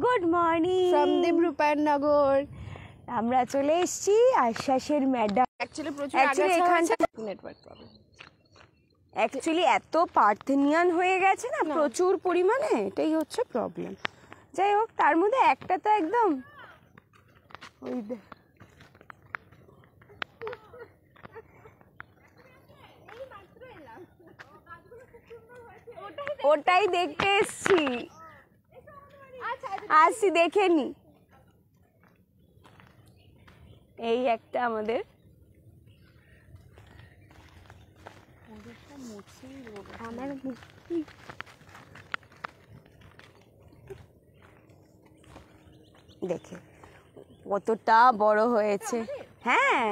Good morning from দেবরূপায়ণনগর। আমরা চলে এসেছি আশ্বাসের ম্যাডাম। অ্যাকচুয়ালি এখানটা নেটওয়ার্ক প্রবলেম। অ্যাকচুয়ালি এত পার্থেনিয়ান হয়ে গেছে না প্রচুর পরিমাণে, এটাই হচ্ছে প্রবলেম। যাই হোক, তার মধ্যে একটা তো একদম ওই ওটাই দেখতে এসছি, আসছি দেখে নি। এই একটা আমাদের আমার দেখে কতটা বড় হয়েছে। হ্যাঁ,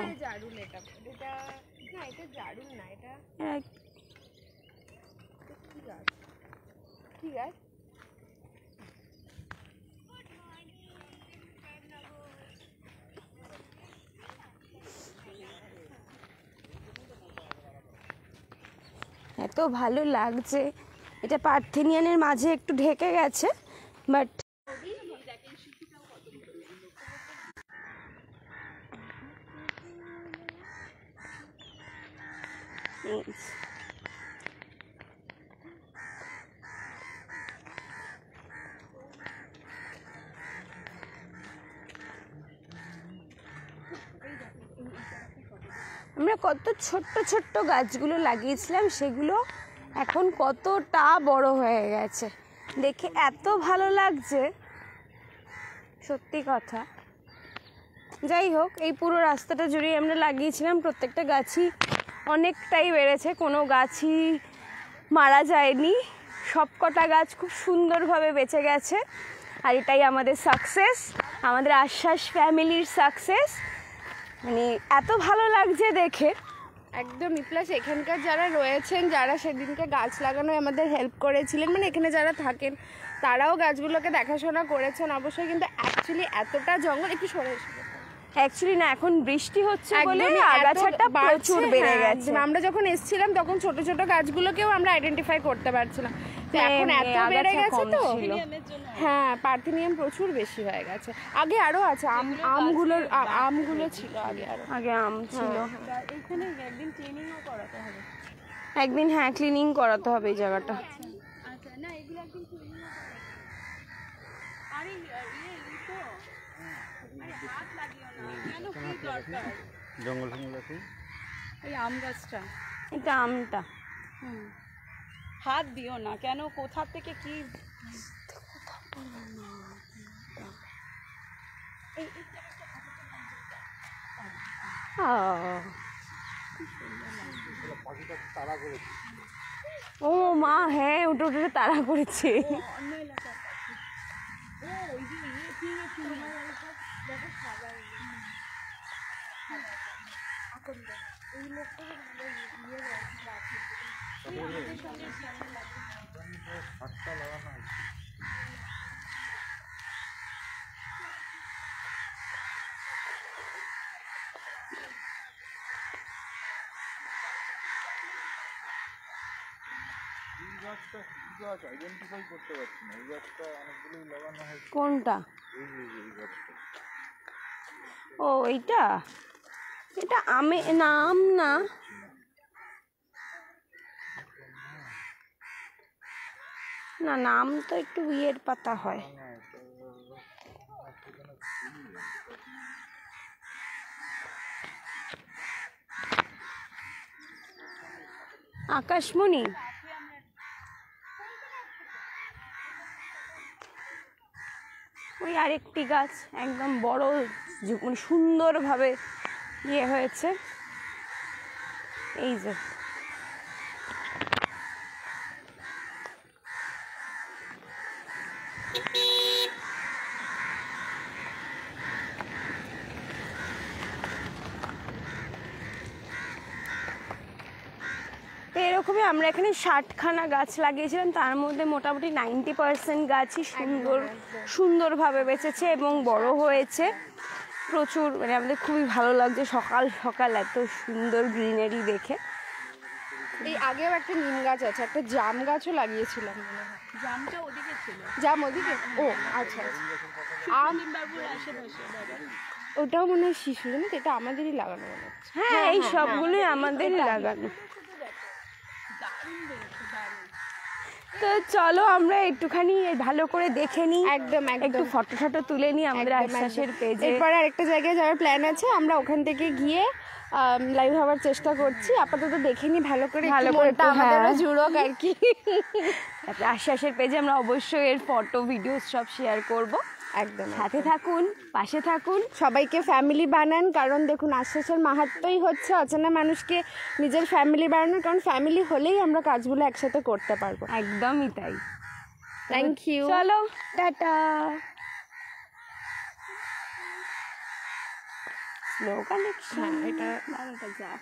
এত ভালো লাগছে। এটা পার্থেনিয়ানের মাঝে একটু ঢেকে গেছে, বাট আমরা কত ছোট্ট ছোট্ট গাছগুলো লাগিয়েছিলাম, সেগুলো এখন কতটা বড় হয়ে গেছে। দেখে এত ভালো লাগছে, সত্যি কথা। যাই হোক, এই পুরো রাস্তাটা জুড়ে আমরা লাগিয়েছিলাম, প্রত্যেকটা গাছই অনেকটাই বেড়েছে, কোনো গাছই মারা যায়নি। সব কটা গাছ খুব সুন্দরভাবে বেঁচে গেছে, আর এটাই আমাদের সাকসেস, আমাদের আশ্বাস ফ্যামিলির সাকসেস। মানে এত ভালো লাগছে দেখে একদমই। প্লাস এখানকার যারা রয়েছেন, যারা সেদিনকে গাছ লাগানোয় আমাদের হেল্প করেছিলেন, মানে এখানে যারা থাকেন তারাও গাছগুলোকে দেখাশোনা করেছেন অবশ্যই। কিন্তু অ্যাকচুয়ালি এতটা জঙ্গল, একটু সরে এসে অ্যাকচুয়ালি না, এখন বৃষ্টি হচ্ছে বলে আগাছাটা প্রচুর বেড়ে গেছে। আমরা যখন এসেছিলাম তখন ছোট ছোট গাছগুলোকেও আমরা আইডেন্টিফাই করতে পারছিলাম, তো এখন এত বেড়ে গেছে। তো হ্যাঁ, পার্থেনিয়াম প্রচুর বেশি হয়ে গেছে। আগে আরো আছে, আমগুলো ছিল আগে আম ছিল। এখানে একদিন ক্লিনিংও করাতে হবে। একদিন হ্যাঁ, ক্লিনিং করাতে হবে এই জায়গাটা। আচ্ছা, না এগুলো একদিন ক্লিনিং করাতে হবে। আরে তো হাত লাগিও না, কেন কি দরকার? জঙ্গল জঙ্গল আছে এই আম গাছটা, এটা আমটা। হাত দিও না, কেন কোথা থেকে কি ও মা, হ্যাঁ, উঠে উঠে তাড়া করেছে। কোনটা? ও এইটা, এটা আমে না, আম না, না নাম তো একটু বিয়ের পাতা হয়। আকাশমণি, ওই আরেকটি গাছ একদম বড়, মানে সুন্দরভাবে ইয়ে হয়েছে। এই যে এরকমই আমরা এখানে 60খানা গাছ লাগিয়েছিলাম, তার মধ্যে মোটামুটি 90% গাছই সুন্দরভাবে বেঁচেছে এবং বড় হয়েছে প্রচুর। মানে আমাদের খুবই ভালো লাগছে সকাল সকাল এত সুন্দর গ্রিনারি দেখে। এই আগেও একটা নিম গাছ আছে, একটা জাম গাছও লাগিয়েছিলাম মনে হয়। জামটা ওদিকে যা মোদিকে ও আচ্ছা ওটাও মনে হয় শিশু জানো তো, এটা আমাদেরই লাগানো মনে হচ্ছে। হ্যাঁ এই সবগুলোই আমাদেরই লাগানো। তো চলো আমরা একটুখানি ভালো করে দেখে নিই, একদম একটু ফটো ফটো তুলে নিই আমাদের আশ্বাসের পেজে। এরপর আরেকটা জায়গায় যাওয়ার প্ল্যান আছে, আমরা ওখান থেকে গিয়ে লাইভ হওয়ার চেষ্টা করছি। আপাতত দেখে নিই ভালো করে, মনটা আমাদেরও জুড়োক আর কি। তারপরে আশ্বাসের পেজে আমরা অবশ্যই এর ফটো ভিডিও সব শেয়ার করব। একদম সাথে থাকুন, পাশে থাকুন, সবাইকে ফ্যামিলি বানান, কারণ দেখুন আশ্বাসের মাহাত্ম্যই হচ্ছে অচেনা মানুষকে নিজের ফ্যামিলি বানানোর, কারণ ফ্যামিলি হলেই আমরা কাজগুলো একসাথে করতে পারবো। একদমই তাই। থ্যাংক ইউ, চলো টাটা। স্লো কানেকশন, এটা যাক।